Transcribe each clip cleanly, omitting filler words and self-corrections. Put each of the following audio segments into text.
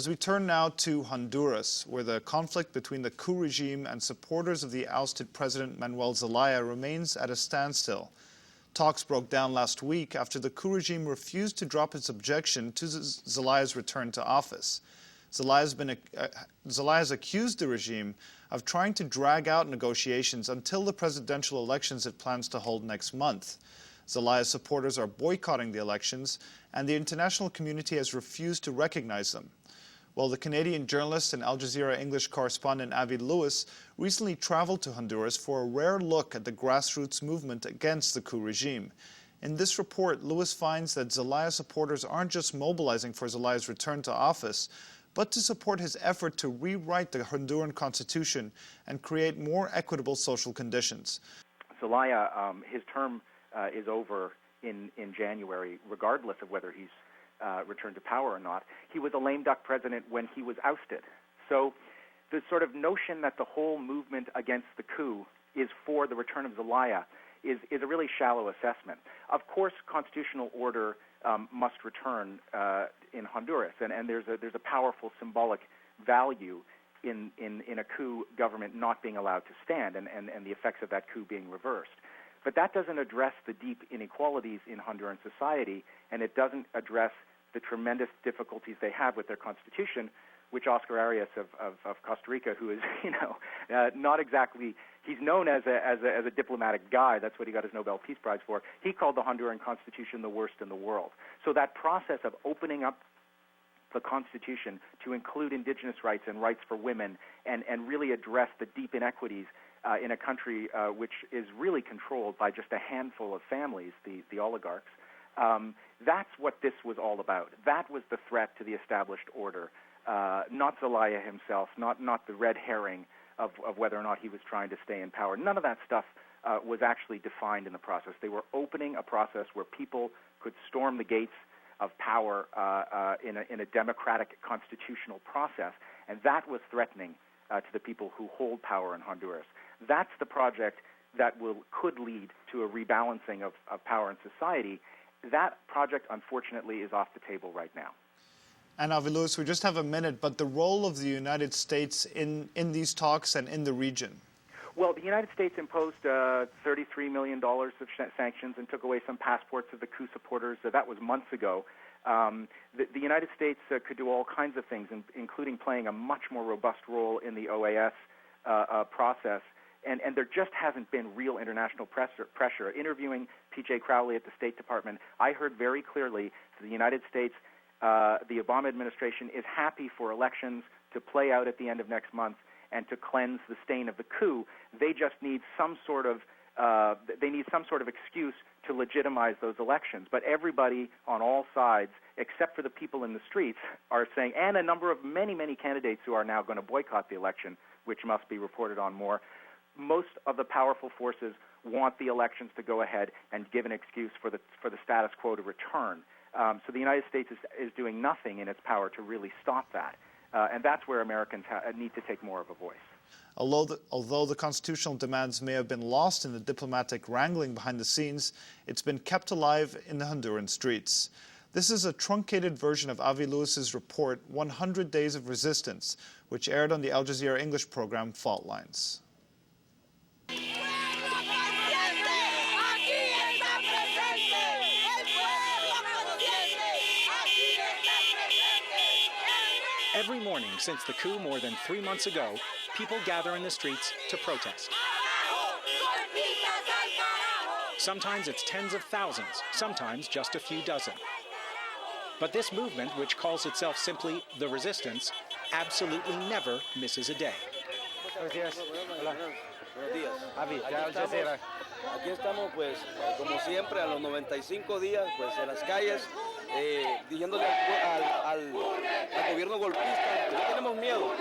As we turn now to Honduras, where the conflict between the coup regime and supporters of the ousted President Manuel Zelaya remains at a standstill. Talks broke down last week after the coup regime refused to drop its objection to Zelaya's return to office. Zelayas accused the regime of trying to drag out negotiations until the presidential elections it plans to hold next month. Zelaya's supporters are boycotting the elections, and the international community has refused to recognize them. Well, the Canadian journalist and Jazeera English correspondent Avi Lewis recently traveled to Honduras for a rare look at the grassroots movement against the coup regime. In this report, Lewis finds that Zelaya supporters aren't just mobilizing for Zelaya's return to office, but to support his effort to rewrite the Honduran constitution and create more equitable social conditions. Zelaya, his term is over in January, regardless of whether he's returned to power or not. He was a lame duck president when he was ousted. So the sort of notion that the whole movement against the coup is for the return of Zelaya is a really shallow assessment. Of course, constitutional order must return in Honduras, and there's a powerful symbolic value in a coup government not being allowed to stand and the effects of that coup being reversed. But that doesn't address the deep inequalities in Honduran society, and it doesn't address the tremendous difficulties they have with their constitution, which Oscar Arias of Costa Rica, who is, not exactly, he's known as a diplomatic guy. That's what he got his Nobel Peace Prize for. He called the Honduran constitution the worst in the world. So that process of opening up the Constitution to include indigenous rights and rights for women and really address the deep inequities in a country which is really controlled by just a handful of families, the oligarchs. That's what this was all about. That was the threat to the established order, not Zelaya himself, not the red herring of whether or not he was trying to stay in power. None of that stuff was actually defined in the process. They were opening a process where people could storm the gates of power in a democratic constitutional process, and that was threatening to the people who hold power in Honduras. That's the project that could lead to a rebalancing of power in society. That project, unfortunately, is off the table right now. And Avi Lewis, we just have a minute, but the role of the United States in these talks and in the region? Well, the United States imposed $33 million of sanctions and took away some passports of the coup supporters. That was months ago. The United States could do all kinds of things, including playing a much more robust role in the OAS process. And there just hasn't been real international pressure. Interviewing P.J. Crowley at the State Department, I heard very clearly that the United States, the Obama administration, is happy for elections to play out at the end of next month and to cleanse the stain of the coup. They just need some sort of excuse to legitimize those elections. But everybody on all sides, except for the people in the streets, are saying, and a number of many candidates who are now going to boycott the election, which must be reported on more. Most of the powerful forces want the elections to go ahead and give an excuse for the status quo to return. So the United States is doing nothing in its power to really stop that. And that's where Americans need to take more of a voice. Although the constitutional demands may have been lost in the diplomatic wrangling behind the scenes, it's been kept alive in the Honduran streets. This is a truncated version of Avi Lewis's report, 100 Days of Resistance, which aired on the Al Jazeera English program Fault Lines. Every morning since the coup more than 3 months ago, people gather in the streets to protest. Sometimes it's tens of thousands, sometimes just a few dozen. But this movement, which calls itself simply the Resistance, absolutely never misses a day. Avi, Al Jazeera. Aquí estamos, pues, como siempre, a los 95 días, pues, en las calles, diciéndole al gobierno golpista que no tenemos miedo.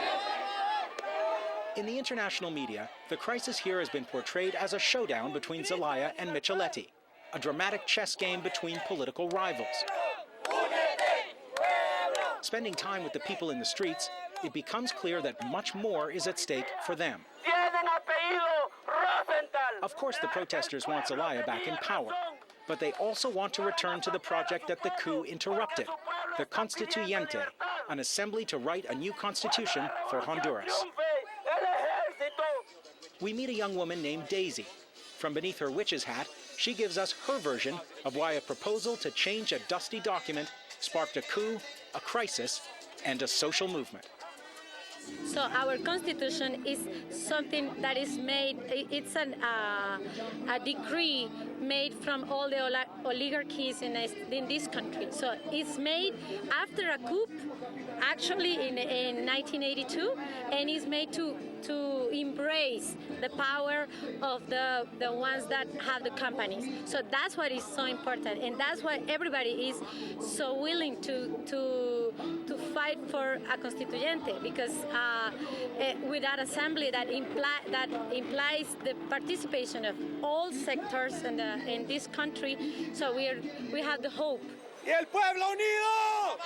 In the international media, the crisis here has been portrayed as a showdown between Zelaya and Micheletti, a dramatic chess game between political rivals. Spending time with the people in the streets, it becomes clear that much more is at stake for them. Of course, the protesters want Zelaya back in power, but they also want to return to the project that the coup interrupted, the Constituyente, an assembly to write a new constitution for Honduras. We meet a young woman named Daisy. From beneath her witch's hat, she gives us her version of why a proposal to change a dusty document sparked a coup, a crisis, and a social movement. So our constitution is something that is made, it's a decree made from all the oligarchies in this country. So it's made after a coup, actually in 1982, and it's made to embrace the power of the ones that have the companies. So that's what is so important, and that's why everybody is so willing to fight for a constituyente, because with that assembly that implies the participation of all sectors in this country, so we have the hope. ¡Y el pueblo unido!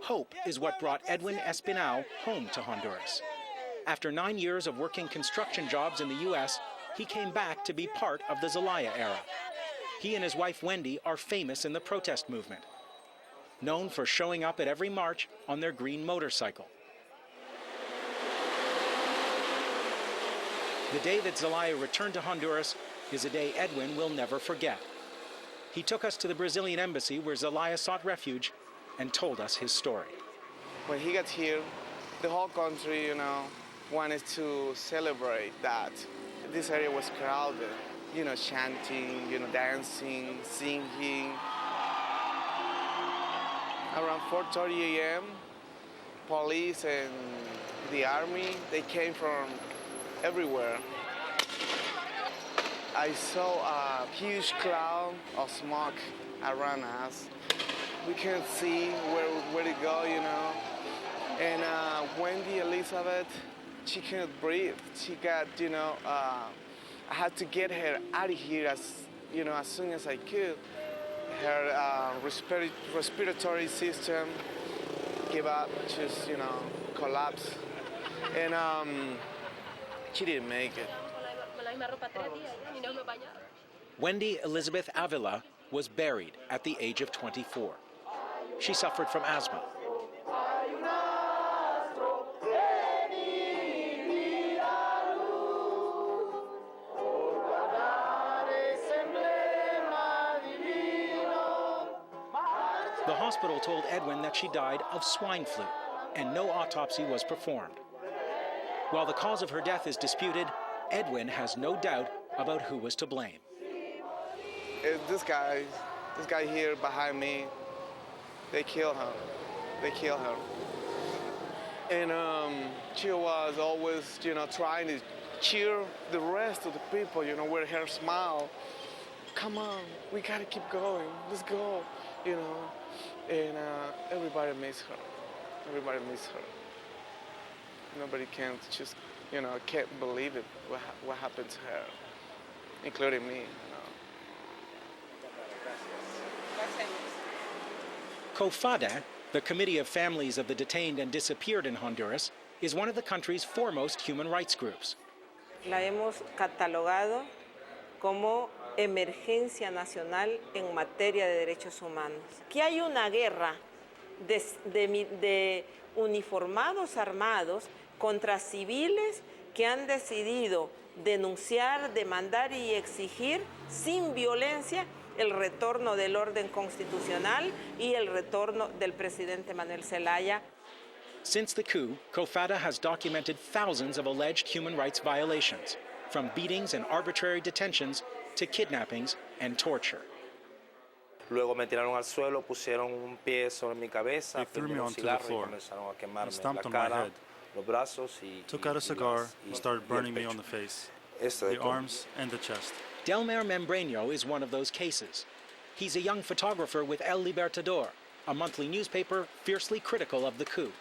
Hope is what brought Edwin Espinal home to Honduras. After 9 years of working construction jobs in the U.S., he came back to be part of the Zelaya era. He and his wife Wendy are famous in the protest movement, known for showing up at every march on their green motorcycle. The day that Zelaya returned to Honduras is a day Edwin will never forget. He took us to the Brazilian embassy where Zelaya sought refuge and told us his story. When he got here, the whole country, wanted to celebrate that. This area was crowded, chanting, dancing, singing. Around 4:30 a.m., police and the army, they came from everywhere. I saw a huge cloud of smoke around us. We can't see where to go, And Wendy Elizabeth, she couldn't breathe. She got, I had to get her out of here as soon as I could. Her respiratory system gave up, just, collapsed. And she didn't make it. Wendy Elizabeth Avila was buried at the age of 24. She suffered from asthma. The hospital told Edwin that she died of swine flu, and no autopsy was performed. While the cause of her death is disputed, Edwin has no doubt about who was to blame. This guy here behind me, they killed her. They killed her. And she was always, trying to cheer the rest of the people, with her smile. Come on, we gotta keep going. Let's go, And everybody miss her. Everybody miss her. Nobody can just, can't believe it, what happened to her, including me, COFADE, the Committee of Families of the Detained and Disappeared in Honduras, is one of the country's foremost human rights groups. La hemos catalogado como emergencia nacional en materia de derechos humanos. Que hay una guerra de uniformados armados contra civiles que han decidido denunciar, demandar y exigir sin violencia el retorno del orden constitucional y el retorno del presidente Manuel Zelaya. Since the coup, COFADE has documented thousands of alleged human rights violations, from beatings and arbitrary detentions to kidnappings and torture. Luego me tiraron al suelo, pusieron un pie sobre mi cabeza, They threw me onto the floor and stomped on my head, took out a cigar and started burning me on the face, the arms and the chest. Delmer Membreño is one of those cases. He's a young photographer with El Libertador, a monthly newspaper fiercely critical of the coup.